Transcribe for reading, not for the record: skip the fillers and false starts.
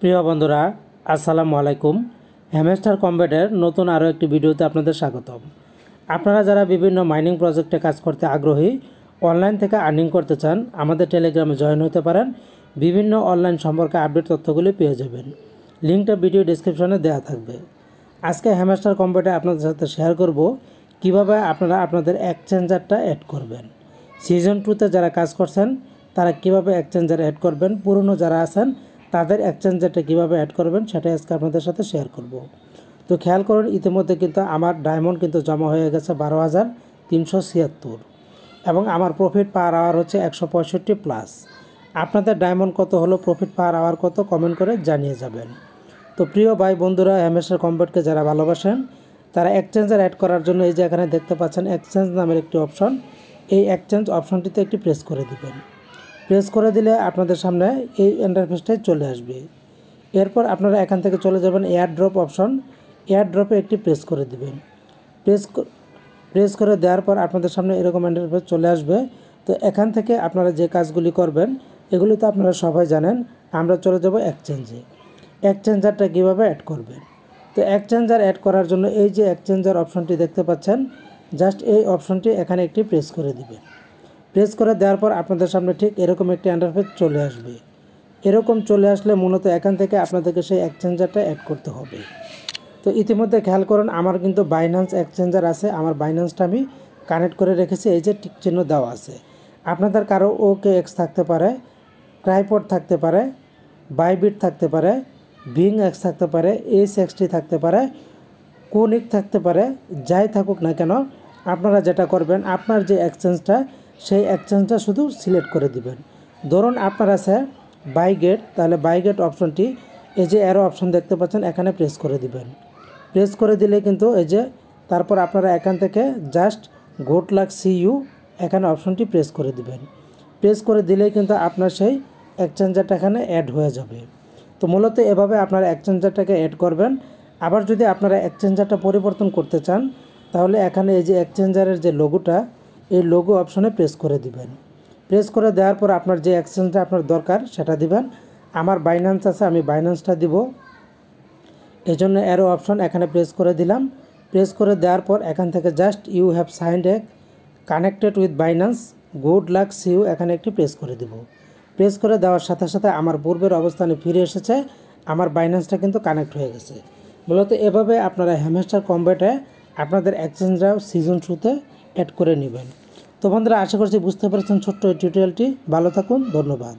প্রিয় বন্ধুরা, আসসালামু আলাইকুম। হ্যামস্টার কম্বেটের নতুন আরও একটি ভিডিওতে আপনাদের স্বাগতম। আপনারা যারা বিভিন্ন মাইনিং প্রজেক্টে কাজ করতে আগ্রহী, অনলাইন থেকে আর্নিং করতে চান, আমাদের টেলিগ্রামে জয়েন হতে পারেন। বিভিন্ন অনলাইন সম্পর্কে আপডেট তথ্যগুলি পেয়ে যাবেন। লিঙ্কটা ভিডিও ডেসক্রিপশনে দেওয়া থাকবে। আজকে হ্যামস্টার কম্বেটে আপনাদের সাথে শেয়ার করব কিভাবে আপনারা আপনাদের এক্সচেঞ্জারটা অ্যাড করবেন। সিজন 2তে যারা কাজ করছেন তারা কিভাবে এক্সচেঞ্জার অ্যাড করবেন, পুরনো যারা আছেন তাদের এক্সচেঞ্জারটা কীভাবে অ্যাড করবেন সেটাই আজকে আপনাদের সাথে শেয়ার করব। তো খেয়াল করুন, ইতিমধ্যে কিন্তু আমার ডায়মন্ড কিন্তু জমা হয়ে গেছে 12,376 এবং আমার প্রফিট পার আওয়ার হচ্ছে 165 প্লাস। আপনাদের ডায়মন্ড কত হলো, প্রফিট পার আওয়ার কত, কমেন্ট করে জানিয়ে যাবেন। তো প্রিয় ভাই বন্ধুরা, হ্যামস্টার কম্বেটকে যারা ভালোবাসেন তারা এক্সচেঞ্জার অ্যাড করার জন্য এই যে এখানে দেখতে পাচ্ছেন এক্সচেঞ্জ নামের একটি অপশন, এই এক্সচেঞ্জ অপশনটিতে একটি প্রেস করে দিবেন। প্রেস করে দিলে আপনাদের সামনে এই ইন্টারফেসটাই চলে আসবে। এরপর আপনারা এখান থেকে চলে যাবেন এয়ার ড্রপ অপশন, এয়ার ড্রপে একটি প্রেস করে দিবেন। প্রেস করে দেওয়ার পর আপনাদের সামনে এরকম ইন্টারফেস চলে আসবে। তো এখান থেকে আপনারা যে কাজগুলি করবেন এগুলি তো আপনারা সবাই জানেন। আমরা চলে যাব এক্সচেঞ্জে। এক্সচেঞ্জারটা কীভাবে অ্যাড করবেন। তো এক্সচেঞ্জার অ্যাড করার জন্য এই যে এক্সচেঞ্জার অপশনটি দেখতে পাচ্ছেন, জাস্ট এই অপশনটি এখানে একটি প্রেস করে দিবেন। প্রেস করে দেওয়ার পর আপনাদের সামনে ঠিক এরকম একটি ইন্টারফেস চলে আসবে। এরকম চলে আসলে মূলত এখান থেকে আপনাদেরকে সেই এক্সচেঞ্জারটা অ্যাড করতে হবে। তো ইতিমধ্যে খেয়াল করুন, আমার কিন্তু বাইন্যান্স এক্সচেঞ্জার আছে। আমার বাইন্যান্সটা আমি কানেক্ট করে রেখেছি, এই যে টিক চিহ্ন দেওয়া আছে। আপনাদের কারো OKX থাকতে পারে, ট্রাইপড থাকতে পারে, বাইবিট থাকতে পারে, ভিংএক্স থাকতে পারে, SXT থাকতে পারে, কোনিক থাকতে পারে। যাই থাকুক না কেন, আপনারা যেটা করবেন আপনার যে এক্সচেঞ্জটা সেই এক্সচেঞ্জটা শুধু সিলেক্ট করে দিবেন। ধরুন আপনার আছে বাইগেট, তাহলে বাইগেট অপশনটি এই যে অ্যারো অপশন দেখতে পাচ্ছেন এখানে প্রেস করে দিবেন। প্রেস করে দিলে কিন্তু এই যে তারপর আপনারা এখান থেকে জাস্ট গুড লাক CU এখানে অপশনটি প্রেস করে দিবেন। প্রেস করে দিলেই কিন্তু আপনার সেই এক্সচেঞ্জারটা এখানে অ্যাড হয়ে যাবে। তো মূলত এভাবে আপনারা এক্সচেঞ্জারটাকে অ্যাড করবেন। আবার যদি আপনারা এক্সচেঞ্জারটা পরিবর্তন করতে চান তাহলে এখানে এই যে এক্সচেঞ্জারের যে লোগোটা, এই লোগো অপশনে প্রেস করে দিবেন। প্রেস করে দেওয়ার পর আপনার যে এক্সচেঞ্জটা আপনার দরকার সেটা দিবেন। আমার বাইন্যান্স আছে, আমি বাইন্যান্সটা দিব। এই জন্য অ্যারো অপশন এখানে প্রেস করে দিলাম। প্রেস করে দেওয়ার পর এখান থেকে just you have signed a connected with Binance, good luck CU এখানে একটি প্রেস করে দিব। প্রেস করে দেওয়ার সাথে সাথে আমার পূর্বের অবস্থানে ফিরে এসেছে, আমার বাইন্যান্সটা কিন্তু কানেক্ট হয়ে গেছে। মূলত এভাবে আপনারা হ্যামস্টার কম্বেটে আপনাদের এক্সচেঞ্জরাও সিজন 2তে অ্যাড করে নেবেন। তো বন্ধুরা, আশা করছি বুঝতে পেরেছেন ছোট্ট এই টিউটোরিয়ালটি। ভালো থাকুন, ধন্যবাদ।